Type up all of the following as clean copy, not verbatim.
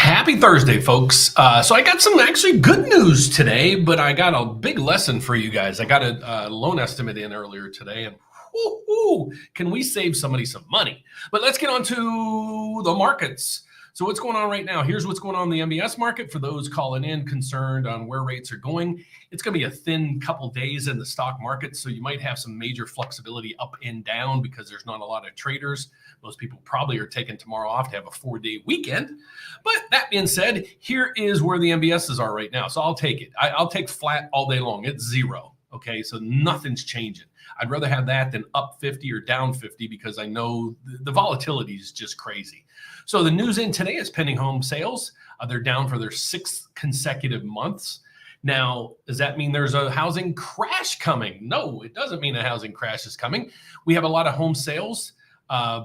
Happy Thursday, folks. So I got some actually good news today, but I got a big lesson for you guys. I got a loan estimate in earlier today, and can we save somebody some money? But let's get on to the markets. So what's going on right now? Here's what's going on in the MBS market for those calling in concerned on where rates are going. It's going to be a thin couple days in the stock market, so you might have some major flexibility up and down because there's not a lot of traders. Most people probably are taking tomorrow off to have a 4-day weekend. But that being said, here is where the MBSs are right now. So I'll take it. I'll take flat all day long. It's zero. Okay, so nothing's changing. I'd rather have that than up 50 or down 50 because I know the volatility is just crazy. So the news in today is pending home sales. They're down for their 6th consecutive months. Now, does that mean there's a housing crash coming? No, it doesn't mean a housing crash is coming. We have a lot of home sales.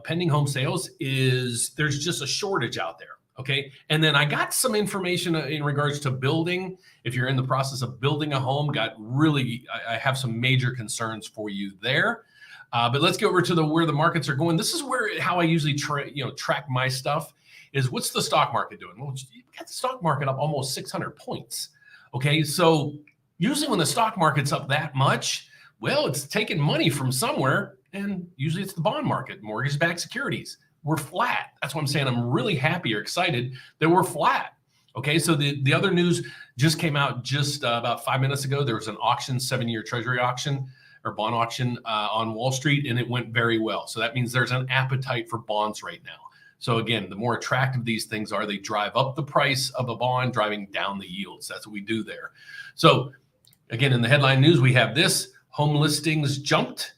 Pending home sales there's just a shortage out there. Okay. And then I got some information in regards to building. If you're in the process of building a home, I have some major concerns for you there. But let's get over to where the markets are going. This is how I usually track my stuff is what's the stock market doing? Well, you got the stock market up almost 600 points. Okay. So usually when the stock market's up that much, well, it's taking money from somewhere. And usually it's the bond market, mortgage-backed securities. We're flat. That's what I'm saying. I'm really happy or excited that we're flat. Okay, so the other news just came out just about 5 minutes ago. There was an auction, 7-year Treasury auction or bond auction on Wall Street, and it went very well. So that means there's an appetite for bonds right now. So again, the more attractive these things are, they drive up the price of a bond, driving down the yields. That's what we do there. So again, in the headline news, we have this: home listings jumped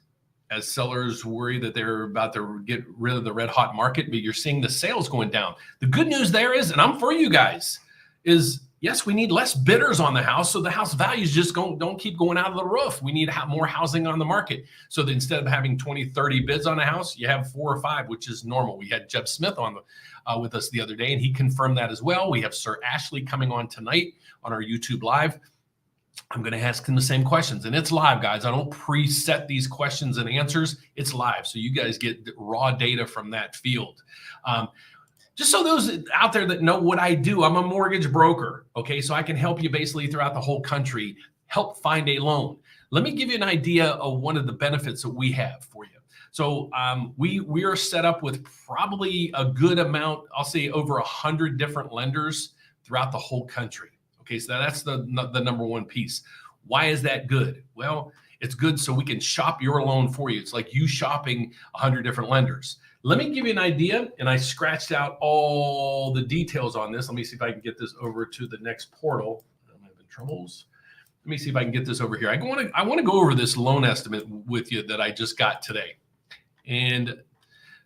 as sellers worry that they're about to get rid of the red hot market, but you're seeing the sales going down. The good news there is, and I'm for you guys, is yes, we need less bidders on the house, so the house values just don't keep going out of the roof. We need to have more housing on the market. So that instead of having 20, 30 bids on a house, you have 4 or 5, which is normal. We had Jeb Smith on with us the other day, and he confirmed that as well. We have Sir Ashley coming on tonight on our YouTube Live. I'm going to ask him the same questions, and it's live, guys. I don't preset these questions and answers. It's live, so you guys get raw data from that field. Just so those out there that know what I do, I'm a mortgage broker, okay? So I can help you basically throughout the whole country, help find a loan. Let me give you an idea of one of the benefits that we have for you. So we are set up with probably a good amount, I'll say over 100 different lenders throughout the whole country. Okay, so that's the number one piece. Why is that good? Well, it's good so we can shop your loan for you. It's like you shopping 100 different lenders. Let me give you an idea, and I scratched out all the details on this. Let me see if I can get this over to the next portal. I'm having troubles. Let me see if I can get this over here. I want to go over this loan estimate with you that I just got today. And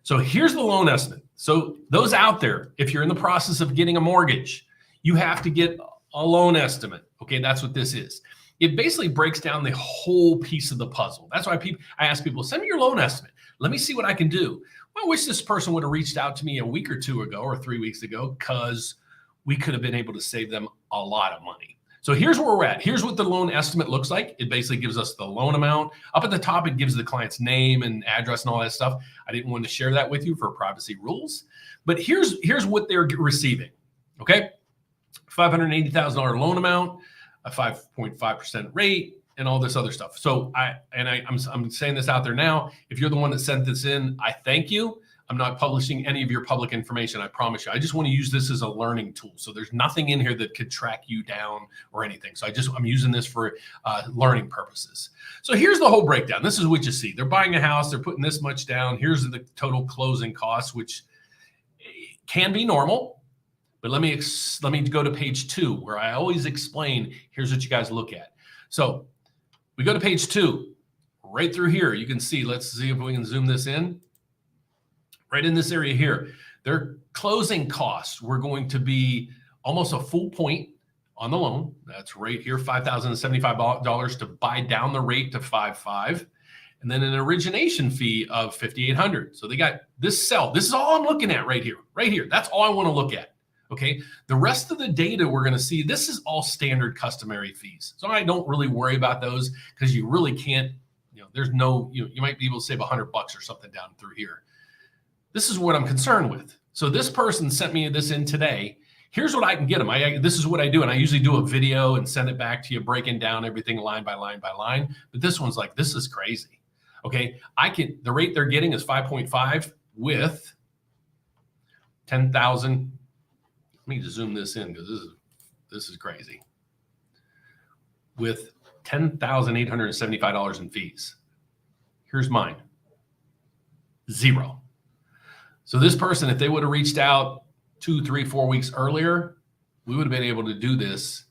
so here's the loan estimate. So those out there, if you're in the process of getting a mortgage, you have to get a loan estimate. Okay, that's what this is. It basically breaks down the whole piece of the puzzle. That's why I ask people, send me your loan estimate. Let me see what I can do. Well, I wish this person would have reached out to me a week or 2 ago or 3 weeks ago, because we could have been able to save them a lot of money. So here's where we're at. Here's what the loan estimate looks like. It basically gives us the loan amount. Up at the top, it gives the client's name and address and all that stuff. I didn't want to share that with you for privacy rules. But here's what they're receiving. Okay. $580,000 loan amount, a 5.5% rate, and all this other stuff. So I'm saying this out there now. If you're the one that sent this in, I thank you. I'm not publishing any of your public information, I promise you. I just want to use this as a learning tool. So there's nothing in here that could track you down or anything. So I'm using this for learning purposes. So here's the whole breakdown. This is what you see. They're buying a house. They're putting this much down. Here's the total closing costs, which can be normal. But let me go to page 2, where I always explain, here's what you guys look at. So we go to page 2, right through here. You can see, let's see if we can zoom this in. Right in this area here, their closing costs were going to be almost a full point on the loan. That's right here, $5,075 to buy down the rate to 5.5. And then an origination fee of $5,800. So they got this sell. This is all I'm looking at right here, right here. That's all I want to look at. Okay. The rest of the data we're going to see, this is all standard customary fees. So I don't really worry about those, because you really can't, there's no, you might be able to save $100 or something down through here. This is what I'm concerned with. So this person sent me this in today. Here's what I can get them. This is what I do. And I usually do a video and send it back to you, breaking down everything line by line by line. But this one's like, this is crazy. Okay. The rate they're getting is 5.5 with 10,000. Let me just zoom this in because this is crazy. With $10,875 in fees. Here's mine. 0. So this person, if they would have reached out 2, 3, 4 weeks earlier, we would have been able to do this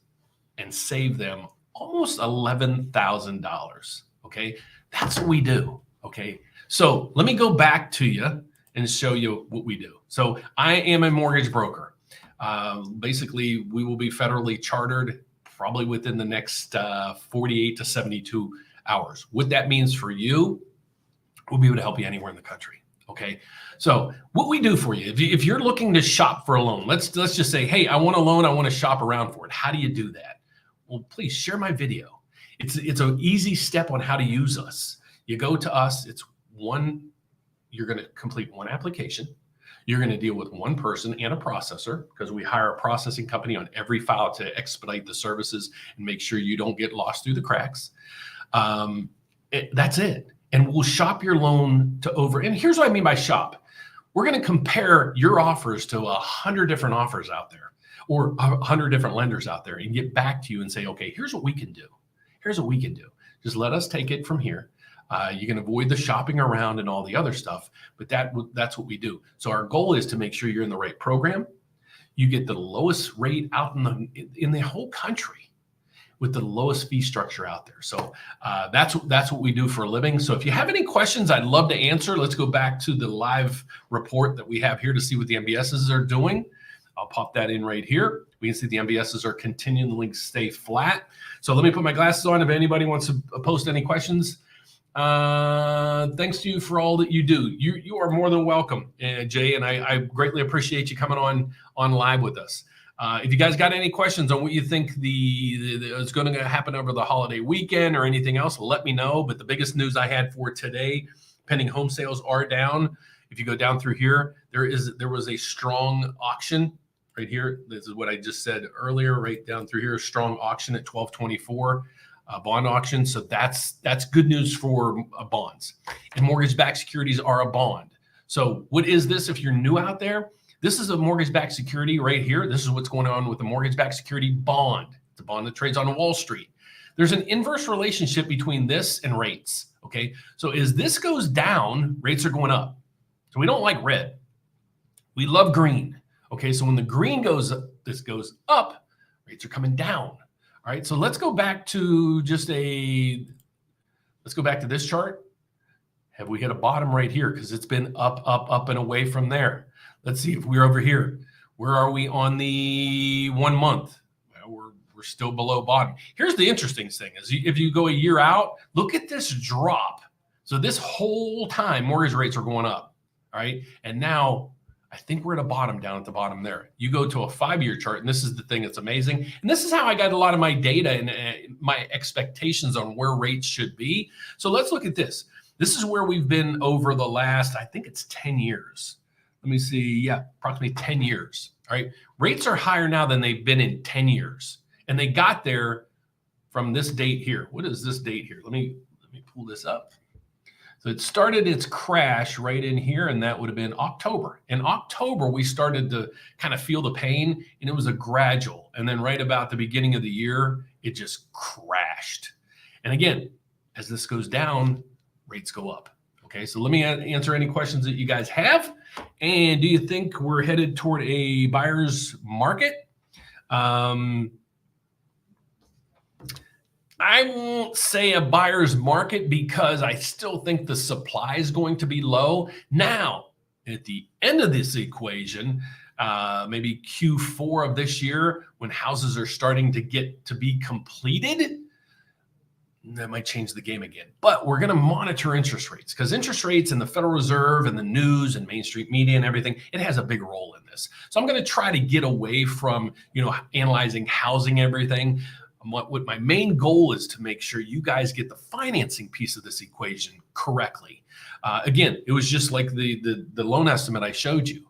and save them almost $11,000. Okay. That's what we do. Okay. So let me go back to you and show you what we do. So I am a mortgage broker. Basically, we will be federally chartered probably within the next 48 to 72 hours. What that means for you, we'll be able to help you anywhere in the country. Okay. So what we do for you, if you're looking to shop for a loan, let's just say, hey, I want a loan. I want to shop around for it. How do you do that? Well, please share my video. It's an easy step on how to use us. You go to us. You're going to complete one application. You're going to deal with one person and a processor because we hire a processing company on every file to expedite the services and make sure you don't get lost through the cracks. That's it. And we'll shop your loan to over. And here's what I mean by shop. We're going to compare your offers to 100 different offers out there or 100 different lenders out there and get back to you and say, okay, here's what we can do. Here's what we can do. Just let us take it from here. You can avoid the shopping around and all the other stuff, but that's what we do. So our goal is to make sure you're in the right program. You get the lowest rate out in the whole country with the lowest fee structure out there. So that's what we do for a living. So if you have any questions, I'd love to answer. Let's go back to the live report that we have here to see what the MBSs are doing. I'll pop that in right here. We can see the MBSs are continuing to stay flat. So let me put my glasses on if anybody wants to post any questions. Thanks to you for all that you do. You are more than welcome, Jay, and I greatly appreciate you coming on live with us. If you guys got any questions on what you think is going to happen over the holiday weekend or anything else, let me know. But the biggest news I had for today, pending home sales are down. If you go down through here, there was a strong auction right here. This is what I just said earlier, right down through here, strong auction at 1224. Bond auction. So that's good news for bonds. And mortgage-backed securities are a bond. So what is this if you're new out there? This is a mortgage-backed security right here. This is what's going on with the mortgage-backed security bond. It's a bond that trades on Wall Street. There's an inverse relationship between this and rates. Okay. So as this goes down, rates are going up. So we don't like red. We love green. Okay. So when the green goes up, this goes up, rates are coming down. All right, so let's go back to let's go back to this chart. Have we hit a bottom right here? Because it's been up, up, up and away from there. Let's see if we're over here. Where are we on the 1 month? Well, we're still below bottom. Here's the interesting thing is if you go a year out, look at this drop. So this whole time mortgage rates are going up. All right, and now I think we're at a bottom down at the bottom there. You go to a 5-year chart, and this is the thing that's amazing. And this is how I got a lot of my data and my expectations on where rates should be. So let's look at this. This is where we've been over the last, I think it's 10 years. Let me see. Yeah, approximately 10 years. All right. Rates are higher now than they've been in 10 years. And they got there from this date here. What is this date here? Let me pull this up. So it started its crash right in here, and that would have been October. In October, we started to kind of feel the pain, and it was a gradual. And then right about the beginning of the year, it just crashed. And again, as this goes down, rates go up. Okay, so let me answer any questions that you guys have. And do you think we're headed toward a buyer's market? I won't say a buyer's market because I still think the supply is going to be low. Now, at the end of this equation, maybe Q4 of this year, when houses are starting to get to be completed, that might change the game again. But we're going to monitor interest rates because interest rates and the Federal Reserve and the news and Main Street media and everything, it has a big role in this. So I'm going to try to get away from, analyzing housing everything. What my main goal is to make sure you guys get the financing piece of this equation correctly. Again, it was just like the loan estimate I showed you.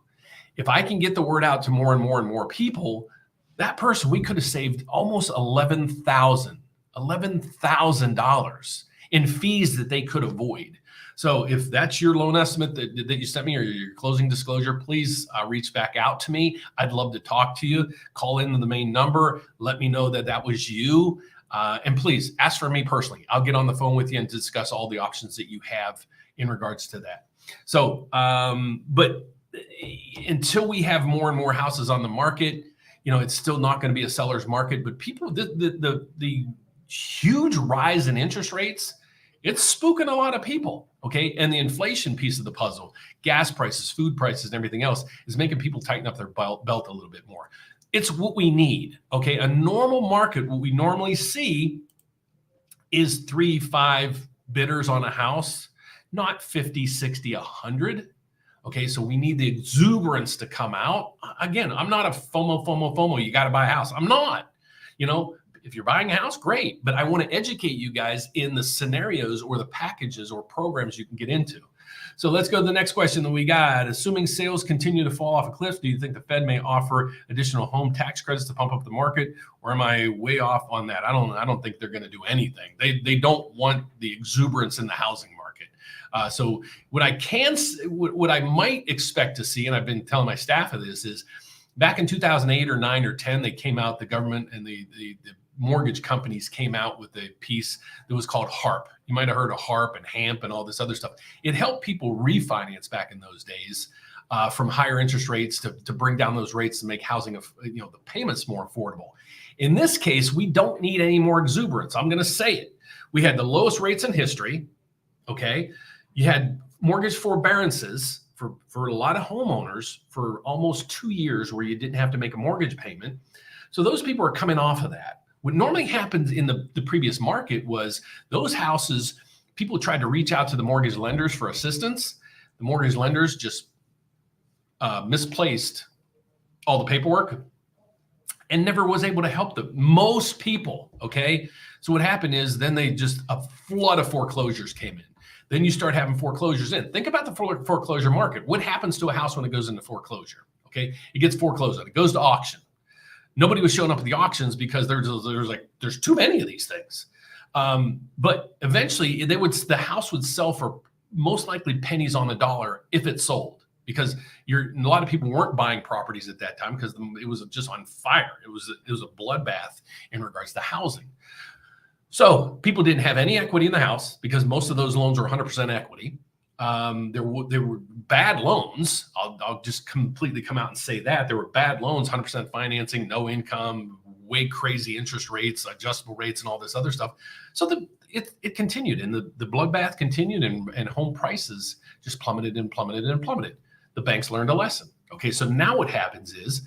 if I can get the word out to more and more and more people, that person, we could have saved almost $11,000 in fees that they could avoid. So if that's your loan estimate that you sent me or your closing disclosure, please reach back out to me. I'd love to talk to you. Call in the main number. Let me know that that was you. And please ask for me personally. I'll get on the phone with you and discuss all the options that you have in regards to that. So, but until we have more and more houses on the market, it's still not going to be a seller's market. But people, the huge rise in interest rates, it's spooking a lot of people. Okay. And the inflation piece of the puzzle, gas prices, food prices, and everything else is making people tighten up their belt a little bit more. It's what we need. Okay. A normal market, what we normally see is 3-5 bidders on a house, not 50, 60, 100. Okay. So we need the exuberance to come out. Again, I'm not a FOMO. You got to buy a house. I'm not, if you're buying a house, great. But I want to educate you guys in the scenarios or the packages or programs you can get into. So let's go to the next question that we got. Assuming sales continue to fall off a cliff, do you think the Fed may offer additional home tax credits to pump up the market, or am I way off on that? I don't think they're going to do anything. They don't want the exuberance in the housing market. So what I might expect to see, and I've been telling my staff of this, is back in 2008 or 9 or 10, they came out, the government and the mortgage companies came out with a piece that was called HARP. You might have heard of HARP and HAMP and all this other stuff. It helped people refinance back in those days from higher interest rates to bring down those rates to make housing, the payments more affordable. In this case, we don't need any more exuberance. I'm going to say it. We had the lowest rates in history. Okay. You had mortgage forbearances for a lot of homeowners for almost 2 years where you didn't have to make a mortgage payment. So those people are coming off of that. What normally happens in the previous market was those houses, people tried to reach out to the mortgage lenders for assistance. The mortgage lenders just misplaced all the paperwork and never was able to help most people. Okay. So what happened is then a flood of foreclosures came in. Then you start having foreclosures in. Think about the foreclosure market. What happens to a house when it goes into foreclosure? Okay. It gets foreclosed on. It goes to auction. Nobody was showing up at the auctions because there's too many of these things. But eventually the house would sell for most likely pennies on the dollar if it sold, because a lot of people weren't buying properties at that time because it was just on fire. It was a bloodbath in regards to housing. So people didn't have any equity in the house because most of those loans were 100% equity. There were bad loans. I'll just completely come out and say that there were bad loans, 100% financing, no income, way crazy interest rates, adjustable rates, and all this other stuff. So it continued, and the bloodbath continued, and home prices just plummeted and plummeted and plummeted. The banks learned a lesson. Okay, so now what happens is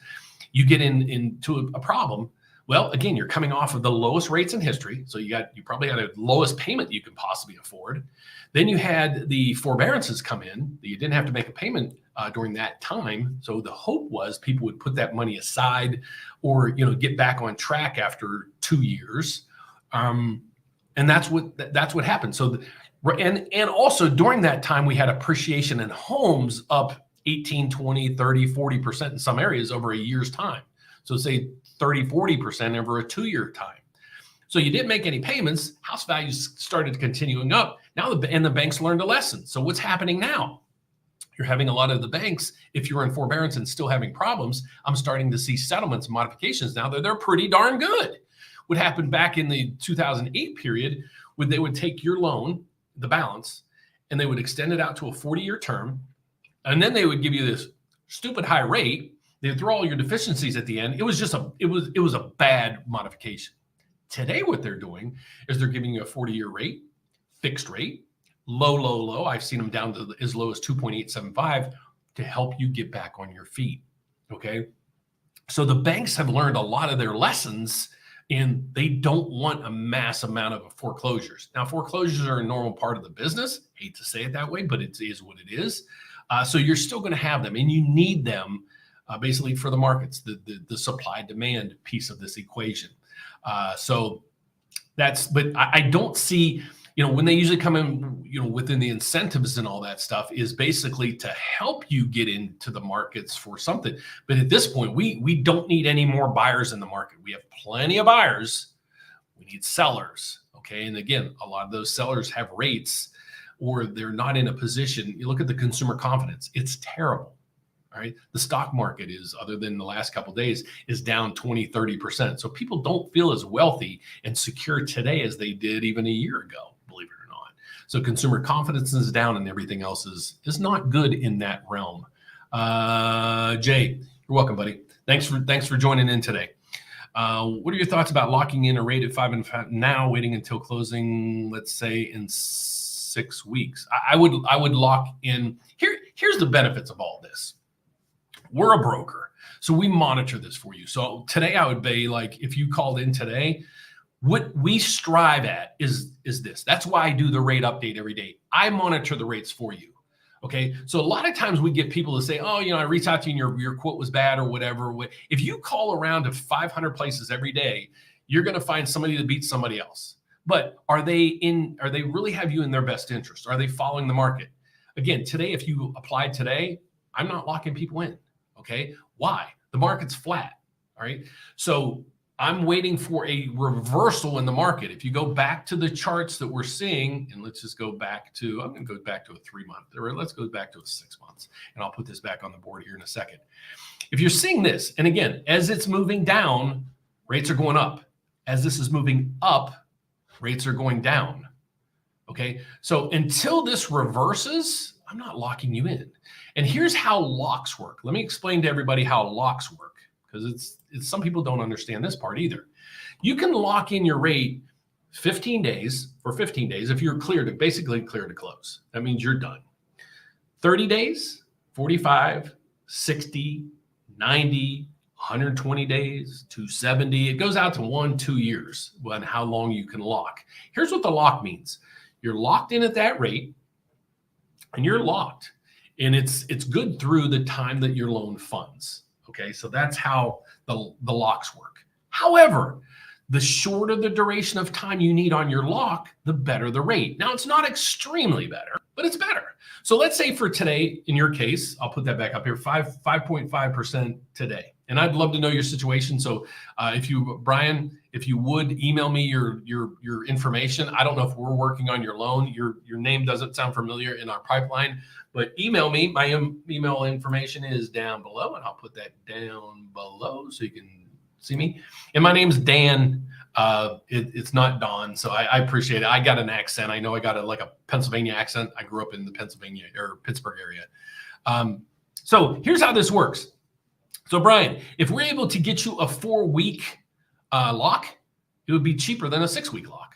you get into a problem. Well, again, you're coming off of the lowest rates in history. So you probably had the lowest payment you could possibly afford. Then you had the forbearances come in. You didn't have to make a payment during that time. So the hope was people would put that money aside or, get back on track after 2 years. And that's what happened. So, and also during that time, we had appreciation in homes up 18, 20, 30, 40% in some areas over a year's time. So say 30, 40% over a 2-year time. So you didn't make any payments. House values started continuing up. Now the banks learned a lesson. So what's happening now? You're having a lot of the banks, if you're in forbearance and still having problems, I'm starting to see settlements and modifications now that they're pretty darn good. What happened back in the 2008 period, they would take your loan, the balance, and they would extend it out to a 40-year term. And then they would give you this stupid high rate. They throw all your deficiencies at the end. It was a bad modification. Today, what they're doing is they're giving you a 40-year rate, fixed rate, low. I've seen them down to as low as 2.875 to help you get back on your feet. Okay. So the banks have learned a lot of their lessons, and they don't want a mass amount of foreclosures. Now, foreclosures are a normal part of the business. Hate to say it that way, but it is what it is. So you're still going to have them, and you need them basically for the markets, the supply demand piece of this equation. But I don't see when they usually come in, within the incentives and all that stuff is basically to help you get into the markets for something. But at this point, we don't need any more buyers in the market. We have plenty of buyers. We need sellers. Okay. And again, a lot of those sellers have rates or they're not in a position. You look at the consumer confidence, it's terrible. All right. The stock market is, other than the last couple of days, is down 20, 30%. So people don't feel as wealthy and secure today as they did even a year ago, believe it or not. So consumer confidence is down and everything else is not good in that realm. Jay, you're welcome, buddy. Thanks for joining in today. What are your thoughts about locking in a rate at 5 and 5 now, waiting until closing, let's say in 6 weeks? I would lock in. Here's the benefits of all this. We're a broker, so we monitor this for you. So today I would be like, if you called in today, what we strive at is this. That's why I do the rate update every day. I monitor the rates for you. Okay. So a lot of times we get people to say, oh, I reached out to you and your quote was bad or whatever. If you call around to 500 places every day, you're going to find somebody that beats somebody else. But are they really have you in their best interest? Are they following the market? Again, today, if you applied today, I'm not locking people in. Okay. Why? The market's flat. All right. So I'm waiting for a reversal in the market. If you go back to the charts that we're seeing, and let's just go back to, I'm going to go back to a 3 month, or let's go back to a 6 months, and I'll put this back on the board here in a second. If you're seeing this, and again, as it's moving down, rates are going up. As this is moving up, rates are going down. Okay. So until this reverses, I'm not locking you in. And here's how locks work. Let me explain to everybody how locks work, because it's some people don't understand this part either. You can lock in your rate 15 days for 15 days if you're basically clear to close. That means you're done. 30 days, 45, 60, 90, 120 days, 270. It goes out to 1-2 years on how long you can lock. Here's what the lock means. You're locked in at that rate and you're locked. And it's good through the time that your loan funds. Okay, so that's how the locks work. However, the shorter the duration of time you need on your lock, the better the rate. Now, it's not extremely better, but it's better. So let's say for today, in your case, I'll put that back up here, 5.5% today. And I'd love to know your situation. So Brian, if you would email me your information. I don't know if we're working on your loan. Your name doesn't sound familiar in our pipeline, but email me. My email information is down below, and I'll put that down below so you can see me. And my name's Dan. It's not Don, so I appreciate it. I got an accent. I know I got a Pennsylvania accent. I grew up in the Pennsylvania or Pittsburgh area. So here's how this works. So Brian, if we're able to get you a 4-week lock, it would be cheaper than a 6-week lock.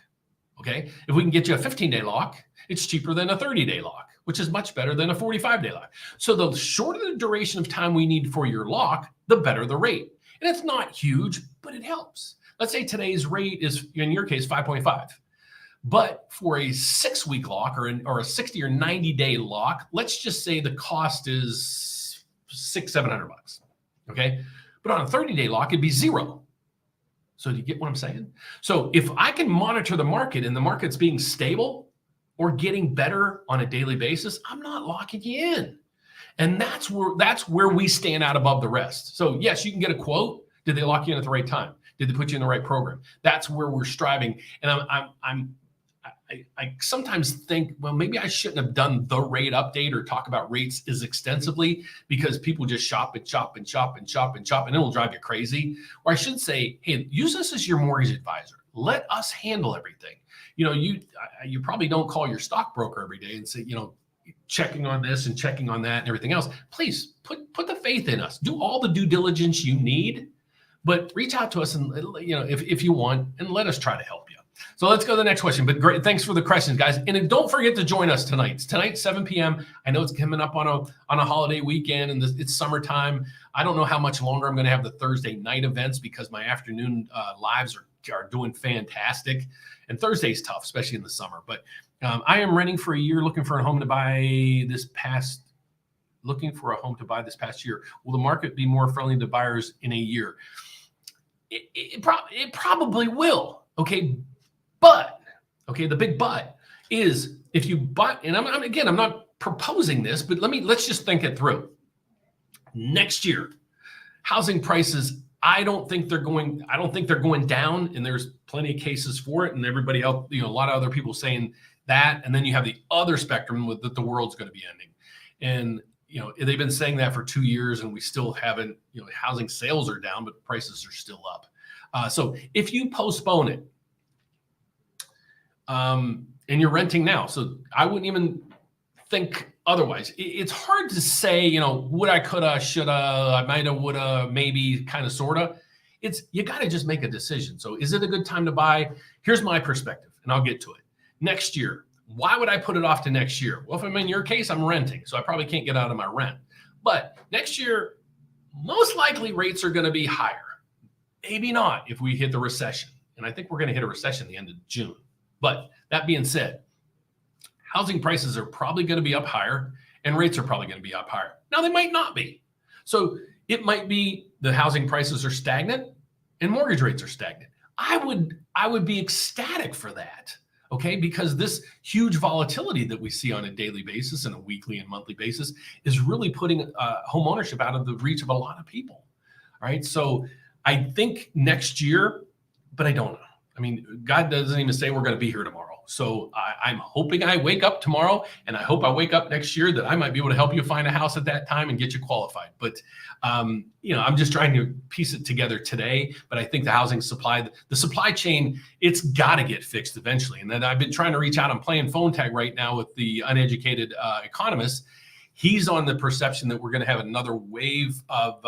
Okay. If we can get you a 15-day lock, it's cheaper than a 30-day lock, which is much better than a 45-day lock. So the shorter the duration of time we need for your lock, the better the rate. And it's not huge, but it helps. Let's say today's rate is, in your case, 5.5. But for a 6-week lock or a 60 or 90-day lock, let's just say the cost is $600-700. Okay. But on a 30-day lock, it'd be $0. So do you get what I'm saying? So if I can monitor the market and the market's being stable or getting better on a daily basis, I'm not locking you in. And that's where we stand out above the rest. So yes, you can get a quote. Did they lock you in at the right time? Did they put you in the right program? That's where we're striving. And I sometimes think, well, maybe I shouldn't have done the rate update or talk about rates as extensively, because people just shop and shop and shop and shop and shop, and it'll drive you crazy. Or I should say, hey, use us as your mortgage advisor. Let us handle everything. You probably don't call your stockbroker every day and say, checking on this and checking on that and everything else. Please put the faith in us. Do all the due diligence you need, but reach out to us and if you want, and let us try to help you. So let's go to the next question. But great, thanks for the questions, guys. And don't forget to join us tonight. Tonight, 7 p.m. I know it's coming up on a holiday weekend, and it's summertime. I don't know how much longer I'm going to have the Thursday night events, because my afternoon lives are doing fantastic. And Thursday's tough, especially in the summer. But I am renting for a year, looking for a home to buy this past year. Will the market be more friendly to buyers in a year? It probably will. Okay. But, the big but, is if you buy, and I'm not proposing this, but let's just think it through. Next year, housing prices, I don't think they're going down, and there's plenty of cases for it, and everybody else, a lot of other people saying that, and then you have the other spectrum that the world's going to be ending. And they've been saying that for 2 years, and we still haven't. Housing sales are down, but prices are still up. So if you postpone it, and you're renting now, so I wouldn't even think otherwise. It's hard to say, woulda, coulda, shoulda, I mighta, woulda, maybe, kind of, sorta. You got to just make a decision. So is it a good time to buy? Here's my perspective, and I'll get to it. Next year, why would I put it off to next year? Well, if I'm in your case, I'm renting, so I probably can't get out of my rent. But next year, most likely rates are going to be higher. Maybe not if we hit the recession. And I think we're going to hit a recession at the end of June. But that being said, housing prices are probably going to be up higher, and rates are probably going to be up higher. Now, they might not be. So it might be the housing prices are stagnant and mortgage rates are stagnant. I would be ecstatic for that, okay? Because this huge volatility that we see on a daily basis and a weekly and monthly basis is really putting home ownership out of the reach of a lot of people, all right? So I think next year, but I don't know. I mean, God doesn't even say we're going to be here tomorrow. So I'm hoping I wake up tomorrow, and I hope I wake up next year that I might be able to help you find a house at that time and get you qualified. But, I'm just trying to piece it together today. But I think the housing supply, the supply chain, it's got to get fixed eventually. And then I've been trying to reach out. I'm playing phone tag right now with the uneducated economist. He's on the perception that we're going to have another wave of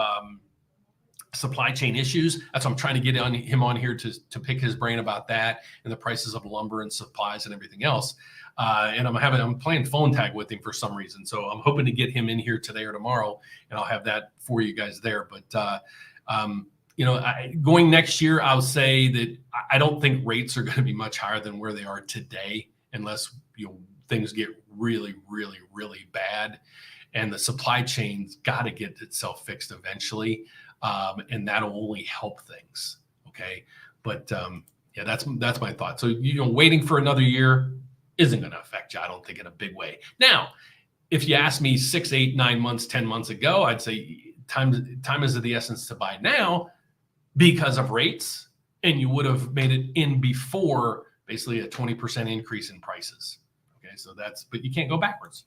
supply chain issues. That's why I'm trying to get him on here to pick his brain about that and the prices of lumber and supplies and everything else. And I'm playing phone tag with him for some reason. So I'm hoping to get him in here today or tomorrow, and I'll have that for you guys there. But going next year, I'll say that I don't think rates are going to be much higher than where they are today, unless things get really, really, really bad, and the supply chain's got to get itself fixed eventually. And that'll only help things. Okay. But, that's my thought. So, waiting for another year isn't going to affect you, I don't think, in a big way. Now, if you asked me 6, 8, 9 months, 10 months ago, I'd say time is of the essence to buy now because of rates. And you would have made it in before basically a 20% increase in prices. Okay. So but you can't go backwards.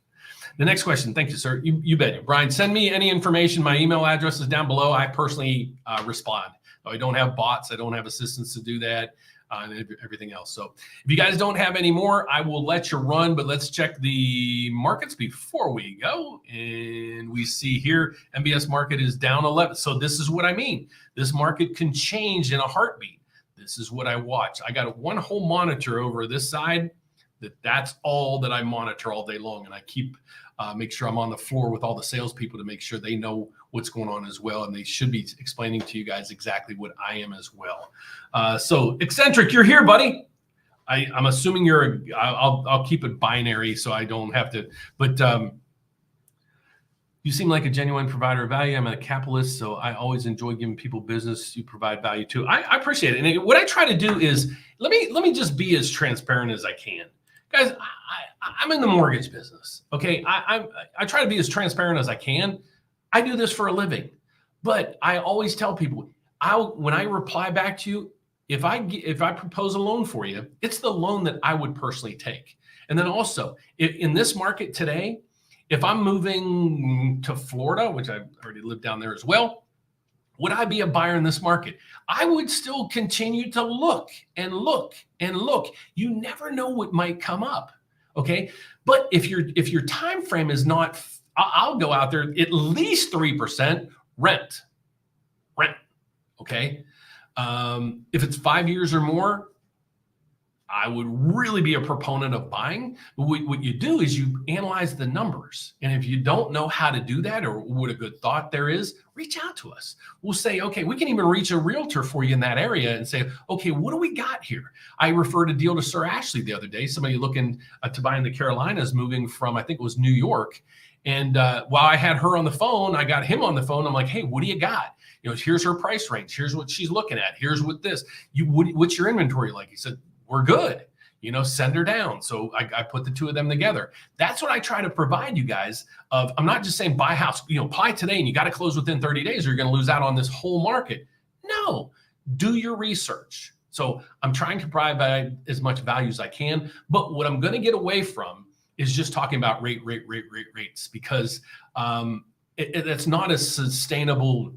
The next question. Thank you, sir. You bet. Brian, send me any information. My email address is down below. I personally respond. I don't have bots. I don't have assistants to do that and everything else. So if you guys don't have any more, I will let you run, but let's check the markets before we go. And we see here, MBS market is down 11. So this is what I mean. This market can change in a heartbeat. This is what I watch. I got one whole monitor over this side. That's all that I monitor all day long. And I make sure I'm on the floor with all the salespeople to make sure they know what's going on as well. And they should be explaining to you guys exactly what I am as well. So Eccentric, you're here, buddy. I'm assuming I'll keep it binary so I don't have to, but you seem like a genuine provider of value. I'm a capitalist, so I always enjoy giving people business you provide value to. I appreciate it. And what I try to do is, let me just be as transparent as I can. Guys, I'm in the mortgage business, okay? I try to be as transparent as I can. I do this for a living, but I always tell people, when I reply back to you, if I propose a loan for you, it's the loan that I would personally take. And then also, in this market today, if I'm moving to Florida, which I already live down there as well, would I be a buyer in this market? I would still continue to look and look and look. You never know what might come up, okay? But if your time frame is not, I'll go out there at least 3% rent, okay? If it's 5 years or more, I would really be a proponent of buying. But what you do is you analyze the numbers. And if you don't know how to do that or what a good thought there is, reach out to us. We'll say, okay, we can even reach a realtor for you in that area and say, okay, what do we got here? I referred a deal to Sir Ashley the other day. Somebody looking to buy in the Carolinas, moving from, I think it was New York. And while I had her on the phone, I got him on the phone. I'm like, hey, what do you got? Here's her price range. Here's what she's looking at. Here's what this. What's your inventory like? He said, we're good. send her down. So I put the two of them together. That's what I try to provide you guys. I'm not just saying buy a house, apply today and you got to close within 30 days or you're going to lose out on this whole market. No, do your research. So I'm trying to provide as much value as I can. But what I'm going to get away from is just talking about rates, because it's not a sustainable,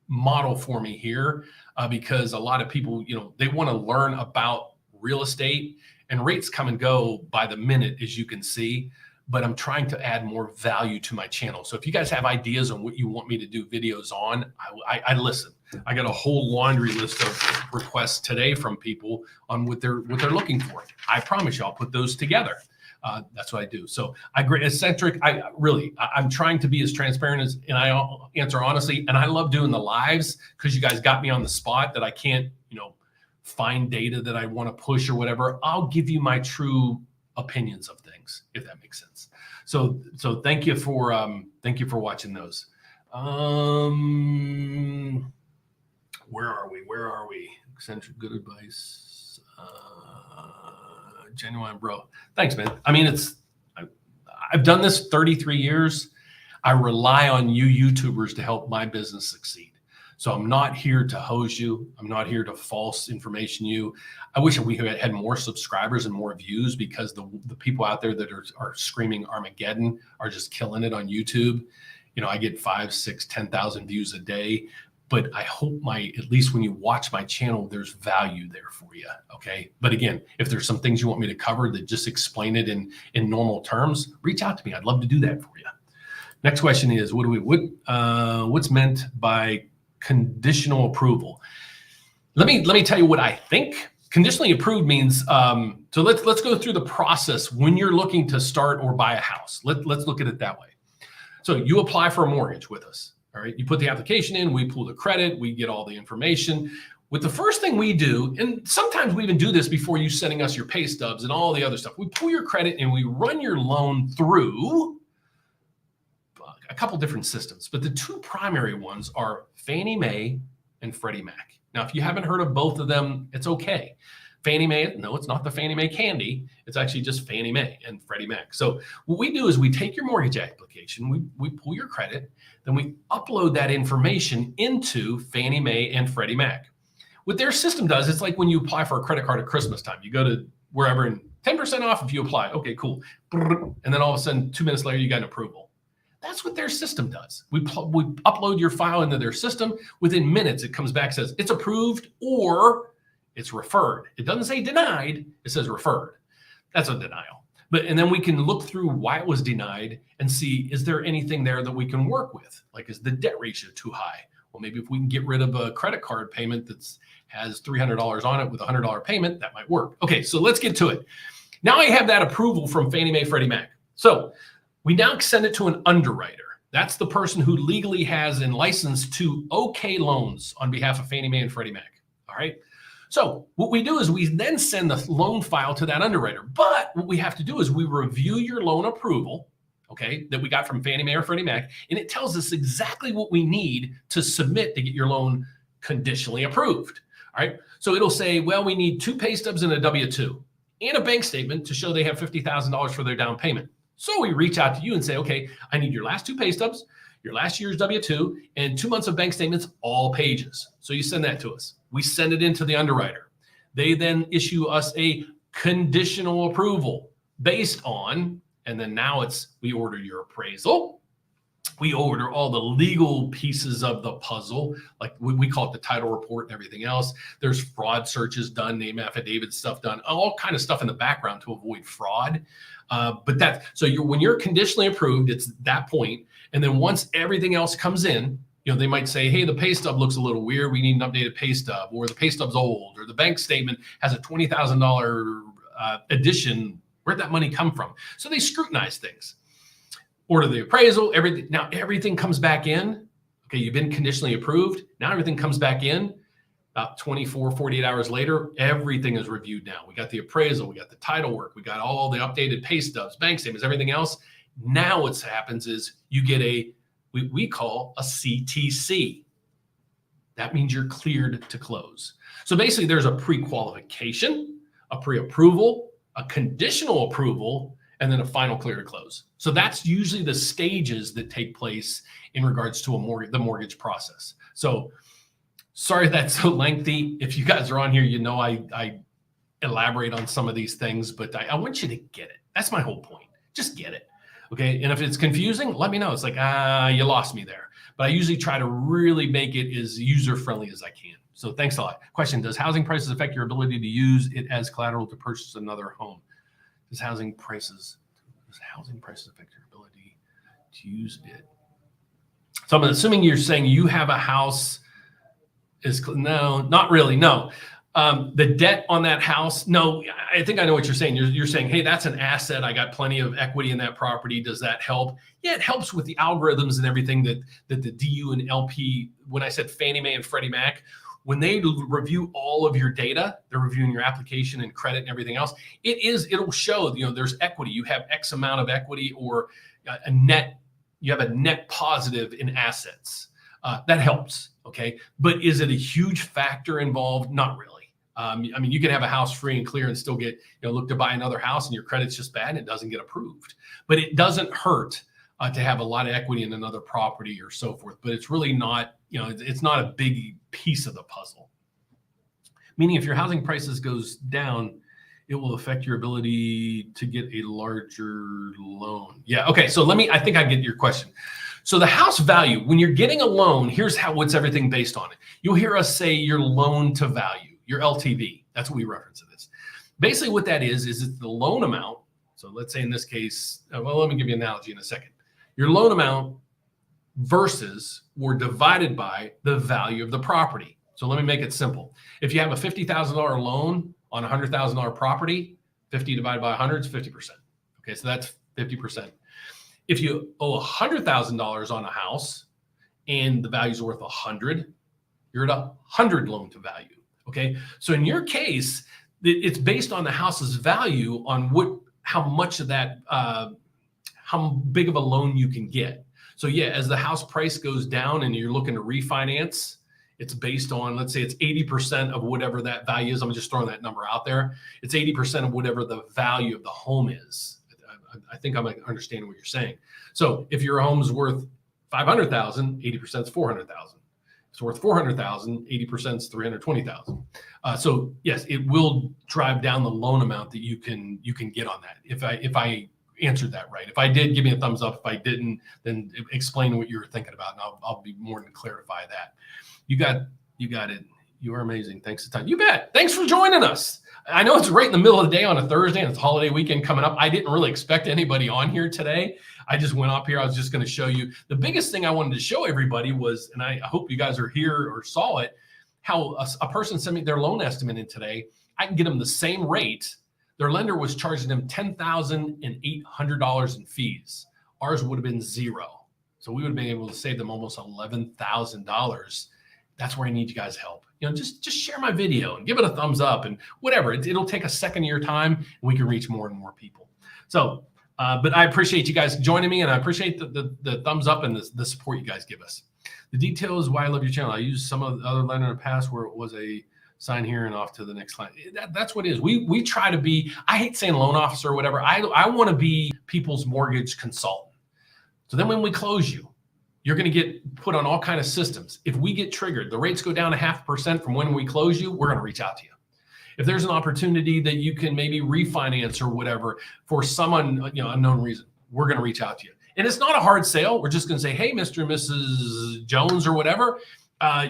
model for me here, because a lot of people, they want to learn about real estate, and rates come and go by the minute, as you can see. But I'm trying to add more value to my channel. So if you guys have ideas on what you want me to do videos on, I listen. I got a whole laundry list of requests today from people on what they're looking for. I promise you, I'll put those together. That's what I do. So eccentric. I'm trying to be as transparent and I answer honestly. And I love doing the lives because you guys got me on the spot that I can't, find data that I want to push or whatever. I'll give you my true opinions of things, if that makes sense. So thank you for watching those. Where are we? Eccentric, good advice. Genuine, bro. Thanks, man. I mean, I've done this 33 years. I rely on you YouTubers to help my business succeed. So I'm not here to hose you. I'm not here to false information you. I wish we had more subscribers and more views, because the people out there that are screaming Armageddon are just killing it on YouTube. I get 5, 6, 10,000 views a day. But I hope at least when you watch my channel, there's value there for you. Okay. But again, if there's some things you want me to cover that just explain it in normal terms, reach out to me. I'd love to do that for you. Next question is, what's meant by conditional approval? Let me tell you what I think. Conditionally approved means, so let's go through the process when you're looking to start or buy a house. Let's look at it that way. So you apply for a mortgage with us. All right, you put the application in, we pull the credit, we get all the information. With the first thing we do, and sometimes we even do this before you sending us your pay stubs and all the other stuff, we pull your credit and we run your loan through a couple different systems. But the two primary ones are Fannie Mae and Freddie Mac. Now, if you haven't heard of both of them, it's okay. Fannie Mae, no, it's not the Fannie Mae candy. It's actually just Fannie Mae and Freddie Mac. So what we do is we take your mortgage application, we pull your credit, then we upload that information into Fannie Mae and Freddie Mac. What their system does, it's like when you apply for a credit card at Christmas time. You go to wherever and 10% off if you apply. Okay, cool. And then all of a sudden, 2 minutes later, you got an approval. That's what their system does. We upload your file into their system. Within minutes, it comes back, says it's approved or it's referred. It doesn't say denied, it says referred. That's a denial. And then we can look through why it was denied and see, is there anything there that we can work with? Like, is the debt ratio too high? Well, maybe if we can get rid of a credit card payment that has $300 on it with a $100 payment, that might work. Okay, so let's get to it. Now I have that approval from Fannie Mae, Freddie Mac. So we now send it to an underwriter. That's the person who legally has and licensed to okay loans on behalf of Fannie Mae and Freddie Mac. All right. So what we do is we then send the loan file to that underwriter. But what we have to do is we review your loan approval, okay, that we got from Fannie Mae or Freddie Mac, and it tells us exactly what we need to submit to get your loan conditionally approved. All right. So it'll say, well, we need 2 pay stubs and a W-2 and a bank statement to show they have $50,000 for their down payment. So we reach out to you and say, okay, I need your last 2 pay stubs, your last year's W-2, and 2 months of bank statements, all pages. So you send that to us. We send it into the underwriter. They then issue us a conditional approval based on, and then now we order your appraisal. We order all the legal pieces of the puzzle, like we call it the title report and everything else. There's fraud searches done, name affidavit stuff done, all kind of stuff in the background to avoid fraud. When you're conditionally approved, it's that point. And then once everything else comes in, they might say, hey, the pay stub looks a little weird. We need an updated pay stub, or the pay stub's old, or the bank statement has a $20,000 addition. Where'd that money come from? So they scrutinize things. Order the appraisal, everything. Now everything comes back in. Okay, you've been conditionally approved. Now everything comes back in. About 24, 48 hours later, everything is reviewed now. We got the appraisal, we got the title work, we got all the updated pay stubs, bank statements, everything else. Now what happens is you get we call a CTC. That means you're cleared to close. So basically there's a pre-qualification, a pre-approval, a conditional approval, and then a final clear to close. So that's usually the stages that take place in regards to the mortgage process. So sorry that's so lengthy. If you guys are on here, you know I elaborate on some of these things, but I want you to get it. That's my whole point. Just get it. Okay. And if it's confusing, let me know. It's like, you lost me there. But I usually try to really make it as user-friendly as I can. So thanks a lot. Question, does housing prices affect your ability to use it as collateral to purchase another home? Does housing prices affect your ability to use it? So I'm assuming you're saying you have a house. No, not really. No. The debt on that house, no, I think I know what you're saying. You're saying, hey, that's an asset. I got plenty of equity in that property. Does that help? Yeah, it helps with the algorithms and everything that the DU and LP, when I said Fannie Mae and Freddie Mac, when they review all of your data, they're reviewing your application and credit and everything else. It'll show, there's equity. You have X amount of equity or you have a net positive in assets. That helps. Okay. But is it a huge factor involved? Not really. I mean, you can have a house free and clear and still get, look to buy another house and your credit's just bad and it doesn't get approved. But it doesn't hurt to have a lot of equity in another property or so forth. But it's really not, it's not a big piece of the puzzle. Meaning if your housing prices goes down, it will affect your ability to get a larger loan. Yeah. Okay. So I think I get your question. So the house value, when you're getting a loan, here's what's everything based on it. You'll hear us say your loan to value, your LTV. That's what we reference to this. Basically what that is it's the loan amount. So let's say in this case, well, let me give you an analogy in a second. Your loan amount versus or divided by the value of the property. So let me make it simple. If you have a $50,000 loan on a $100,000 property, 50 divided by 100 is 50%. Okay, so that's 50%. If you owe $100,000 on a house and the value is worth 100, you're at 100 loan to value. Okay, so in your case, it's based on the house's value on how much of that, how big of a loan you can get. So yeah, as the house price goes down and you're looking to refinance, it's based on, let's say it's 80% of whatever that value is. I'm just throwing that number out there. It's 80% of whatever the value of the home is. I think I'm understanding what you're saying. So if your home's worth 500,000, 80% is 400,000. It's worth 400,000, 80% is 320,000. So yes, it will drive down the loan amount that you can get on that. If I answered that right. If I did, give me a thumbs up. If I didn't, then explain what you were thinking about, and I'll be more than clarify that. You got it. You are amazing. Thanks a ton. You bet. Thanks for joining us. I know it's right in the middle of the day on a Thursday and it's holiday weekend coming up. I didn't really expect anybody on here today. I just went up here. I was just going to show you. The biggest thing I wanted to show everybody was, and I hope you guys are here or saw it, how a person sent me their loan estimate in today. I can get them the same rate. Their lender was charging them $10,800 in fees. Ours would have been zero. So we would have been able to save them almost $11,000. That's where I need you guys' help. Just share my video and give it a thumbs up and whatever. It'll take a second of your time and we can reach more and more people. So, but I appreciate you guys joining me and I appreciate the thumbs up and the support you guys give us. The details why I love your channel. I used some of the other lender in the past where it was a sign here and off to the next line. That's what it is. We try to be, I hate saying loan officer or whatever. I want to be people's mortgage consultant. So then when we close you, you're going to get put on all kinds of systems. If we get triggered, the rates go down 0.5% from when we close you, we're going to reach out to you. If there's an opportunity that you can maybe refinance or whatever for some unknown reason, we're going to reach out to you. And it's not a hard sale. We're just going to say, hey, Mr. and Mrs. Jones or whatever,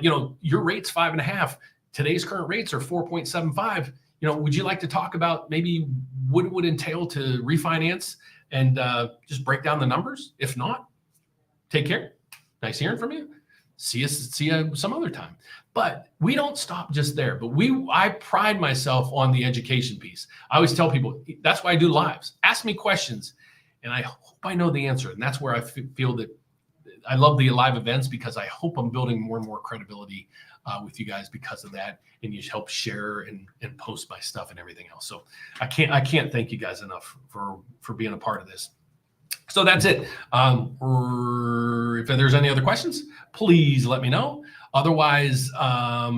your rate's 5.5. Today's current rates are 4.75. Would you like to talk about maybe what it would entail to refinance and just break down the numbers? If not, take care. Nice hearing from you. See you some other time. But we don't stop just there. But I pride myself on the education piece. I always tell people that's why I do lives. Ask me questions, and I hope I know the answer. And that's where I feel that I love the live events because I hope I'm building more and more credibility with you guys because of that. And you help share and post my stuff and everything else. So I can't thank you guys enough for being a part of this. So that's it. If there's any other questions, please let me know. Otherwise, I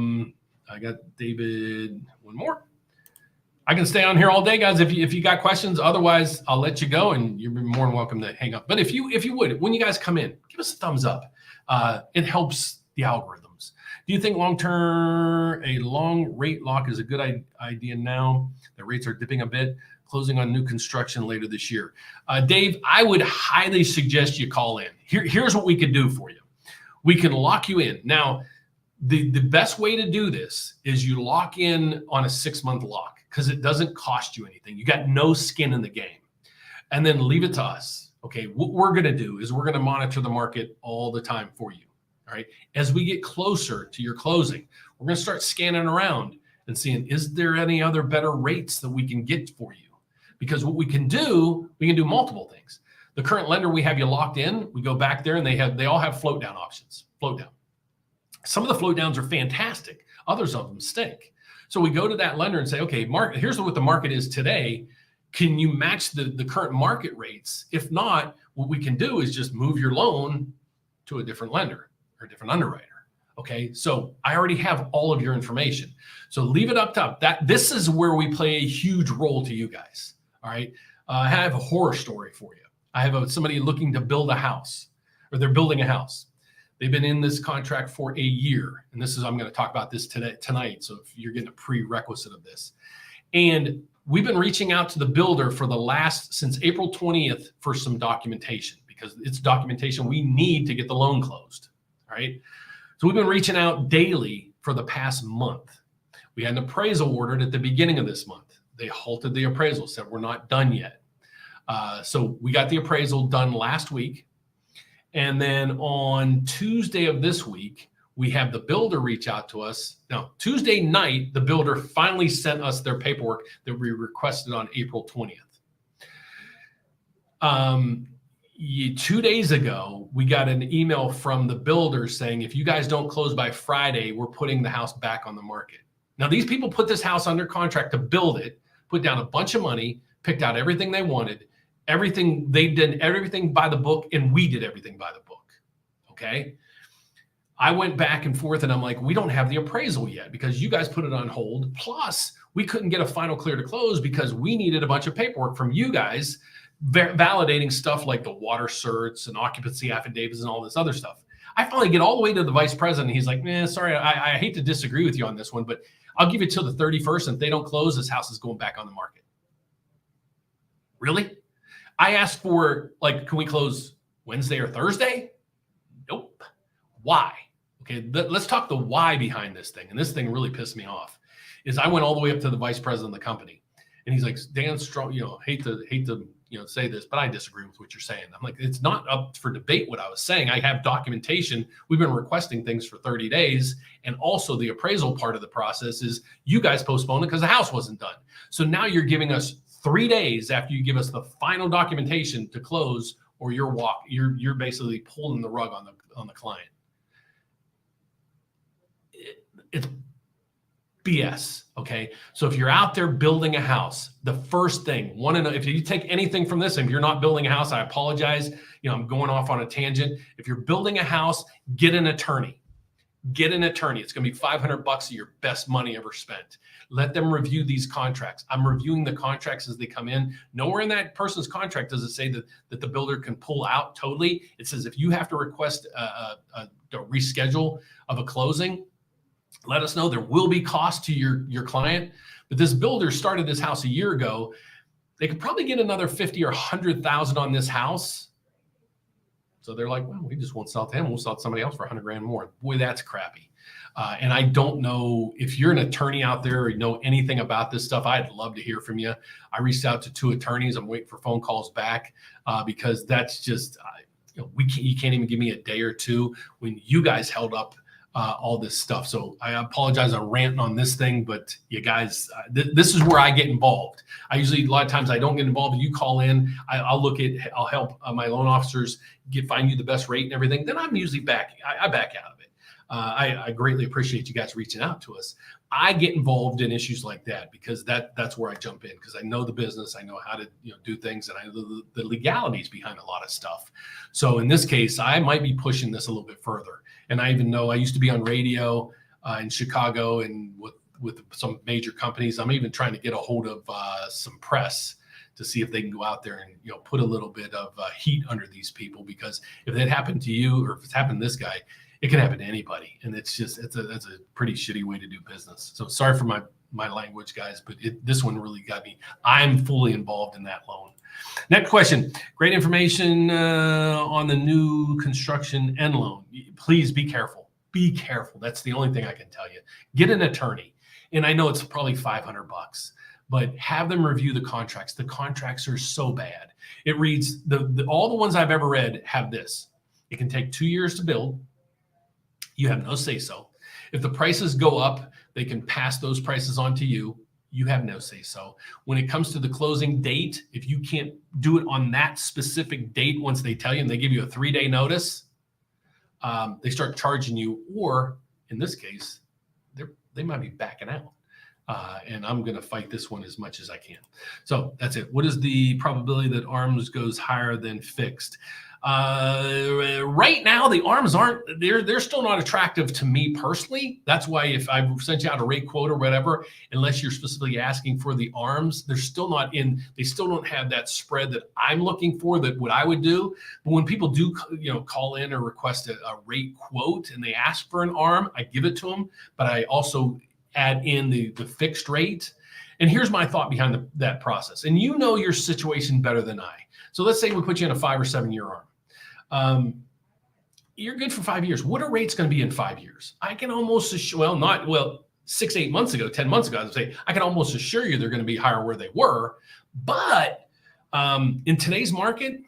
got David, one more. I can stay on here all day, guys, if you got questions. Otherwise, I'll let you go, and you're more than welcome to hang up. But if you would, when you guys come in, give us a thumbs up. It helps the algorithms. Do you think a long rate lock is a good idea now that rates are dipping a bit, closing on new construction later this year? Dave, I would highly suggest you call in. Here's what we could do for you. We can lock you in. Now, the best way to do this is you lock in on a 6-month lock because it doesn't cost you anything. You got no skin in the game. And then leave it to us. Okay, what we're going to do is we're going to monitor the market all the time for you. All right. As we get closer to your closing, we're going to start scanning around and seeing, is there any other better rates that we can get for you? Because what we can do multiple things. The current lender we have you locked in, we go back there and they all have float down options. Float down. Some of the float downs are fantastic. Others of them stink. So we go to that lender and say, okay, market, here's what the market is today. Can you match the current market rates? If not, what we can do is just move your loan to a different lender or a different underwriter. Okay, so I already have all of your information. So leave it up top. This is where we play a huge role to you guys. All right, I have a horror story for you. I have somebody looking to build a house, or they're building a house. They've been in this contract for a year, and I'm going to talk about this tonight. So if you're getting a prerequisite of this, and we've been reaching out to the builder since April 20th for some documentation, because it's documentation we need to get the loan closed. All right. So we've been reaching out daily for the past month. We had an appraisal ordered at the beginning of this month. They halted the appraisal, said we're not done yet. So we got the appraisal done last week. And then on Tuesday of this week, we have the builder reach out to us. Now, Tuesday night, the builder finally sent us their paperwork that we requested on April 20th. 2 days ago, we got an email from the builder saying, if you guys don't close by Friday, we're putting the house back on the market. Now, these people put this house under contract to build it, put down a bunch of money, picked out everything they wanted, they did everything by the book, and we did everything by the book. Okay. I went back and forth and I'm like, we don't have the appraisal yet because you guys put it on hold. Plus, we couldn't get a final clear to close because we needed a bunch of paperwork from you guys validating stuff like the water certs and occupancy affidavits and all this other stuff. I finally get all the way to the vice president. He's like, man, sorry, I hate to disagree with you on this one, but I'll give you till the 31st. And if they don't close, this house is going back on the market. Really? I asked for, can we close Wednesday or Thursday? Nope. Why? Okay, let's talk the why behind this thing. And this thing really pissed me off. Is I went all the way up to the vice president of the company, and he's like, Dan Strong, hate to say this, but I disagree with what you're saying. I'm like, it's not up for debate what I was saying. I have documentation. We've been requesting things for 30 days. And also the appraisal part of the process is you guys postponed it because the house wasn't done. So now you're giving us 3 days after you give us the final documentation to close, or you're basically pulling the rug on the client. It's BS. Okay. So if you're out there building a house, the first thing, want to know, if you take anything from this, if you're not building a house, I apologize. I'm going off on a tangent. If you're building a house, get an attorney. Get an attorney. It's going to be $500 of your best money ever spent. Let them review these contracts. I'm reviewing the contracts as they come in. Nowhere in that person's contract does it say that the builder can pull out totally. It says if you have to request a reschedule of a closing, let us know. There will be cost to your client. But this builder started this house a year ago. They could probably get another 50 or 100,000 on this house. So they're like, well, we just won't sell it to him. We'll sell it to somebody else for 100 grand more. Boy, that's crappy. And I don't know if you're an attorney out there or you know anything about this stuff. I'd love to hear from you. I reached out to 2 attorneys. I'm waiting for phone calls back because that's just, you can't even give me a day or two when you guys held up all this stuff. So I apologize. I'm ranting on this thing, but you guys, this is where I get involved. I usually, a lot of times I don't get involved. You call in, I'll help my loan officers find you the best rate and everything. Then I'm usually I back out of it. I greatly appreciate you guys reaching out to us. I get involved in issues like that because that's where I jump in, because I know the business, I know how to do things, and I know the legalities behind a lot of stuff. So in this case, I might be pushing this a little bit further. And I even know I used to be on radio in Chicago and with with some major companies. I'm even trying to get a hold of some press to see if they can go out there and put a little bit of heat under these people, because if it happened to you or if it's happened to this guy, it can happen to anybody, and it's a pretty shitty way to do business. So sorry for my language, guys, but this one really got me. I'm fully involved in that loan. Next question. Great information on the new construction end loan. Please be careful. Be careful. That's the only thing I can tell you. Get an attorney, and I know it's probably $500. But have them review the contracts. The contracts are so bad. It reads, all the ones I've ever read have this. It can take 2 years to build. You have no say-so. If the prices go up, they can pass those prices on to you. You have no say-so. When it comes to the closing date, if you can't do it on that specific date, once they tell you and they give you a 3-day notice, they start charging you, or in this case, they might be backing out. And I'm going to fight this one as much as I can. So that's it. What is the probability that ARMs goes higher than fixed? Right now, the ARMs they're still not attractive to me personally. That's why if I sent you out a rate quote or whatever, unless you're specifically asking for the ARMs, they're still not in, they still don't have that spread that I'm looking for, that what I would do. But when people do, call in or request a rate quote and they ask for an ARM, I give it to them, but I also add in the fixed rate. And here's my thought behind that process. And your situation better than I. So let's say we put you in a 5 or 7 year ARM. You're good for 5 years. What are rates going to be in 5 years? I can almost assure, 6, 8 months ago, 10 months ago, I would say, I can almost assure you they're going to be higher where they were. But in today's market,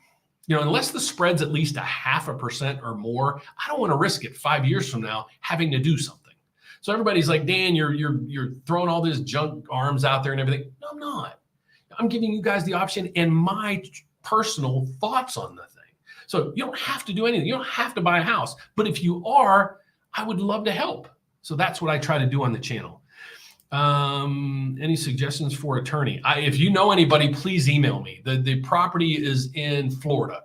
unless the spread's at least 0.5% or more, I don't want to risk it 5 years from now having to do something. So everybody's like, Dan, you're throwing all this junk ARMs out there and everything. No, I'm not. I'm giving you guys the option and my personal thoughts on the thing. So you don't have to do anything. You don't have to buy a house. But if you are, I would love to help. So that's what I try to do on the channel. Any suggestions for attorney? If you know anybody, please email me. The property is in Florida.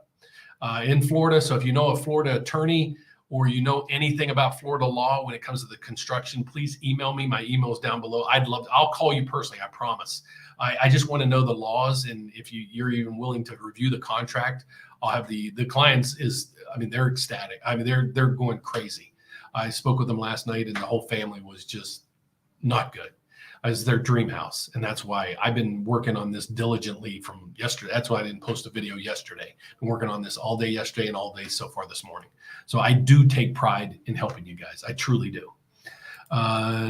So if you know a Florida attorney, or anything about Florida law when it comes to the construction, please email me. My email is down below. I'll call you personally, I promise. I just want to know the laws, and if you're even willing to review the contract, I'll have the clients they're ecstatic. They're going crazy. I spoke with them last night, and the whole family was just not good. It's their dream house, and that's why I've been working on this diligently from yesterday. That's why I didn't post a video yesterday. I'm working on this all day yesterday and all day so far this morning. So I do take pride in helping you guys. I truly do.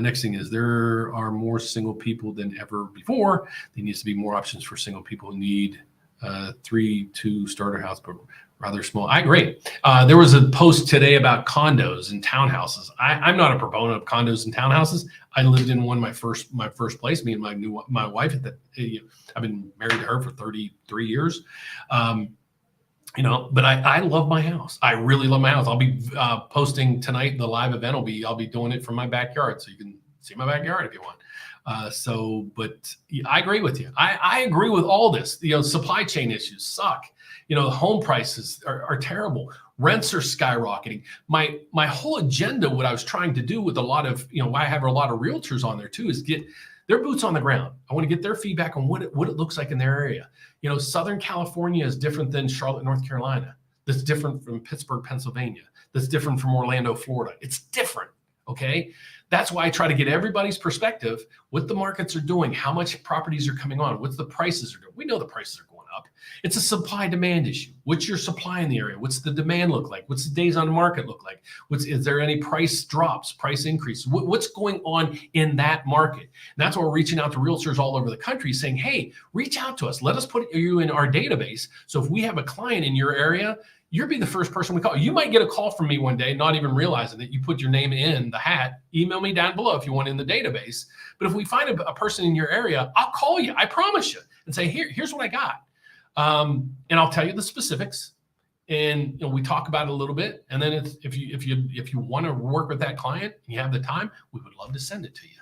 Next thing is, there are more single people than ever before. There needs to be more options for single people who need 3-2 starter house, but rather small. I agree. There was a post today about condos and townhouses. I'm not a proponent of condos and townhouses. I lived in one my first place. Me and my wife. I've been married to her for 33 years. But I love my house. I really love my house. I'll be posting tonight. The live event I'll be doing it from my backyard, so you can see my backyard if you want. But I agree with you. I agree with all this. Supply chain issues suck. Home prices are terrible. Rents are skyrocketing. My whole agenda, what I was trying to do with a lot of, why I have a lot of realtors on there too, is get their boots on the ground. I want to get their feedback on what it looks like in their area. Southern California is different than Charlotte, North Carolina. That's different from Pittsburgh, Pennsylvania. That's different from Orlando, Florida. It's different. Okay. That's why I try to get everybody's perspective, what the markets are doing, how much properties are coming on, what the prices are doing. We know the prices are going up. It's a supply demand issue. What's your supply in the area? What's the demand look like? What's the days on market look like? Is there any price drops, price increase? What's going on in that market? And that's why we're reaching out to realtors all over the country saying, hey, reach out to us. Let us put you in our database. So if we have a client in your area, you'll be the first person we call. You might get a call from me one day, not even realizing that you put your name in the hat. Email me down below if you want in the database. But if we find a person in your area, I'll call you. I promise you, and say, here's what I got. And I'll tell you the specifics. And we talk about it a little bit. And then if you want to work with that client and you have the time, we would love to send it to you.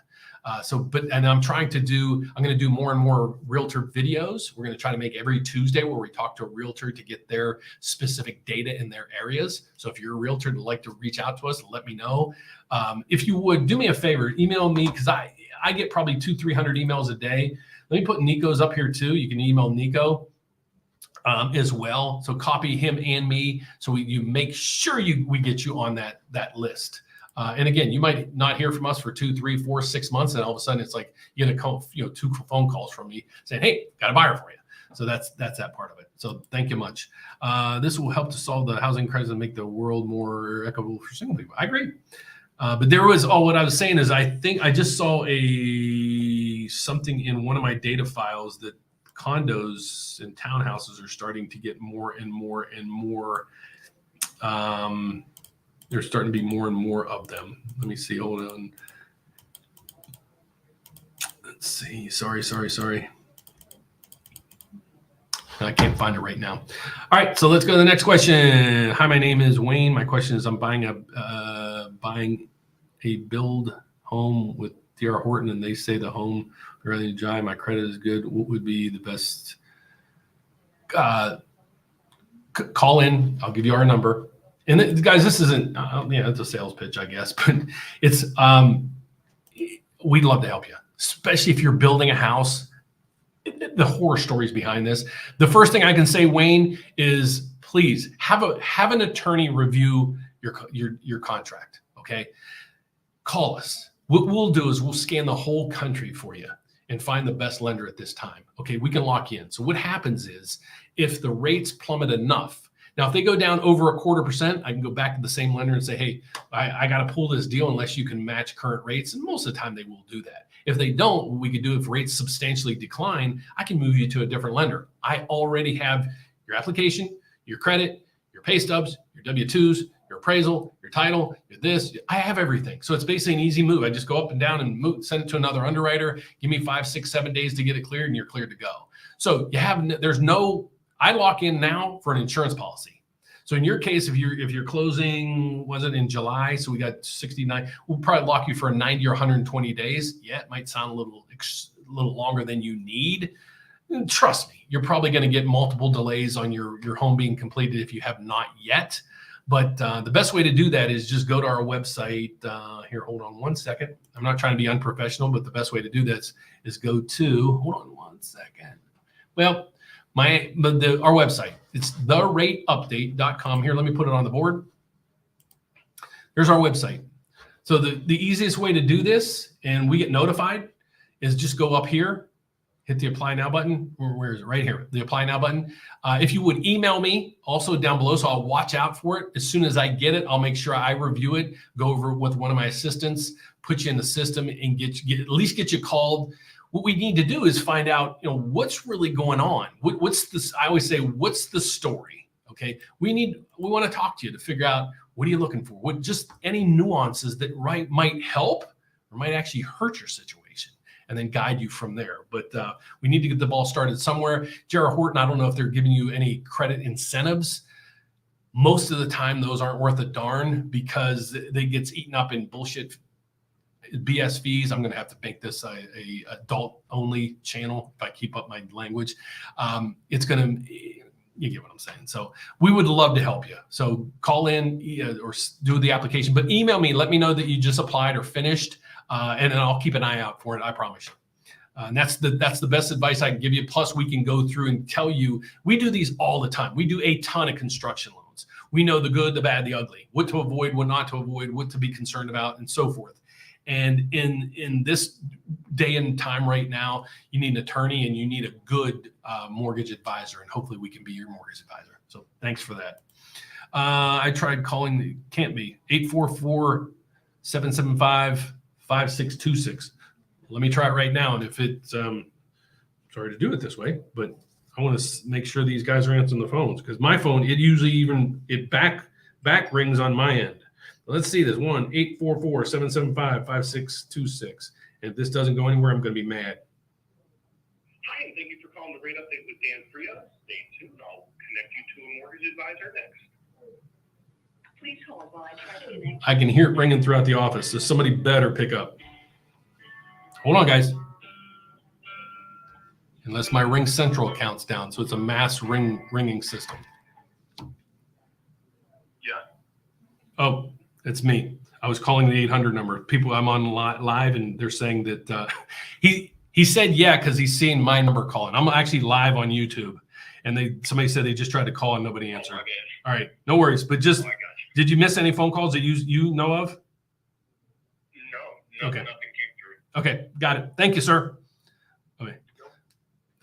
And I'm going to do more and more realtor videos. We're going to try to make every Tuesday where we talk to a realtor to get their specific data in their areas. So if you're a realtor and would like to reach out to us, let me know. If you would do me a favor, email me, because I get probably 200-300 emails a day. Let me put Nico's up here too. You can email Nico as well. So copy him and me. So you make sure we get you on that list. And again, you might not hear from us for 2, 3, 4, 6 months, and all of a sudden it's like you get a 2 phone calls from me saying, "Hey, got a buyer for you." So that's that part of it. So thank you much. This will help to solve the housing crisis and make the world more equitable for single people. I agree. But there was what I was saying is I think I just saw something in one of my data files that condos and townhouses are starting to get more and more and more. There's starting to be more and more of them. Let me see. Hold on. Let's see. Sorry. I can't find it right now. All right, so let's go to the next question. Hi, my name is Wayne. My question is, I'm buying a build home with D.R. Horton, and they say the home rather than dry. My credit is good. What would be the best? Call in. I'll give you our number. And guys, this isn't. It's a sales pitch, I guess, but it's. We'd love to help you, especially if you're building a house. The horror stories behind this. The first thing I can say, Wayne, is please have an attorney review your contract. Okay, call us. What we'll do is we'll scan the whole country for you and find the best lender at this time. Okay, we can lock you in. So what happens is if the rates plummet enough. Now, if they go down over 0.25%, I can go back to the same lender and say, hey, I got to pull this deal unless you can match current rates. And most of the time they will do that. If they don't, what we could do if rates substantially decline, I can move you to a different lender. I already have your application, your credit, your pay stubs, your W-2s, your appraisal, your title, your this. I have everything. So it's basically an easy move. I just go up and down and send it to another underwriter. Give me 5, 6, 7 days to get it cleared and you're cleared to go. So I lock in now for an insurance policy. So in your case, if you're closing, was it in July? So we got 69. We'll probably lock you for a 90 or 120 days. Yeah, it might sound a little longer than you need. And trust me, you're probably going to get multiple delays on your home being completed if you have not yet. But the best way to do that is just go to our website. Here, hold on one second. I'm not trying to be unprofessional, but the best way to do this is go to, hold on one second. Well, our website, it's therateupdate.com. Here, let me put it on the board. There's our website. So the easiest way to do this, and we get notified, is just go up here, hit the apply now button. Where is it? Right here, the apply now button. If you would email me also down below, so I'll watch out for it. As soon as I get it, I'll make sure I review it, go over it with one of my assistants, put you in the system, and at least get you called. What we need to do is find out, what's really going on. What's this? I always say, what's the story? Okay, we want to talk to you to figure out what are you looking for. What just any nuances that might help or might actually hurt your situation, and then guide you from there. But we need to get the ball started somewhere. J.R. Horton, I don't know if they're giving you any credit incentives. Most of the time, those aren't worth a darn because they gets eaten up in bullshit. BS fees. I'm going to have to make this a adult only channel if I keep up my language. It's going to, you get what I'm saying. So we would love to help you. So call in or do the application, but email me. Let me know that you just applied or finished, and then I'll keep an eye out for it. I promise you. And that's the best advice I can give you. Plus, we can go through and tell you. We do these all the time. We do a ton of construction loans. We know the good, the bad, the ugly, what to avoid, what not to avoid, what to be concerned about, and so forth. And in this day and time right now, you need an attorney and you need a good mortgage advisor, and hopefully we can be your mortgage advisor. So thanks for that. I tried calling, can't be, 844-775-5626. Let me try it right now. And if it's, sorry to do it this way, but I want to make sure these guys are answering the phones, because my phone, it usually back rings on my end. Let's see this. 1-844-775-5626. And if this doesn't go anywhere, I'm going to be mad. Hi, and thank you for calling the Rate Update with Dan Frio. Stay tuned. I'll connect you to a mortgage advisor next. Please hold while I try to connect. I can hear it ringing throughout the office, so somebody better pick up. Hold on, guys. Unless my Ring Central account's down, so it's a mass ringing system. Yeah. Oh, it's me. I was calling the 800 number. People, I'm on live, and they're saying that he said yeah because he's seeing my number calling. I'm actually live on YouTube, and somebody said they just tried to call and nobody answered. All right, no worries. But just did you miss any phone calls that you know of? No, okay. Nothing came through. Okay, got it. Thank you, sir. Okay,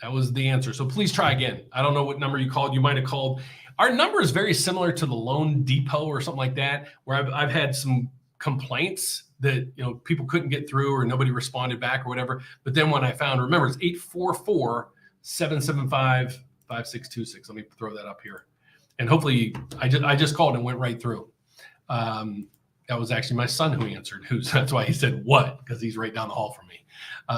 that was the answer. So please try again. I don't know what number you called. You might have called. Our number is very similar to the Loan Depot or something like that, where I've had some complaints that people couldn't get through or nobody responded back or whatever. But then when I found, remember, it's 844-775-5626. Let me throw that up here, and hopefully I just called and went right through. That was actually my son who answered. That's why he said what, because he's right down the hall from me.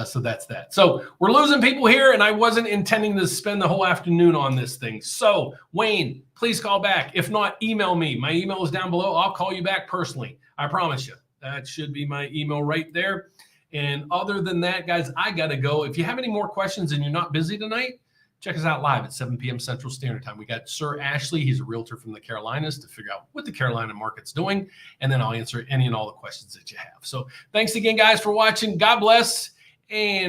So that's that. So we're losing people here, and I wasn't intending to spend the whole afternoon on this thing. So Wayne, please call back. If not, email me. My email is down below. I'll call you back personally. I promise you. That should be my email right there. And other than that, guys, I got to go. If you have any more questions and you're not busy tonight, check us out live at 7 p.m. Central Standard Time. We got Sir Ashley. He's a realtor from the Carolinas to figure out what the Carolina market's doing. And then I'll answer any and all the questions that you have. So thanks again, guys, for watching. God bless. And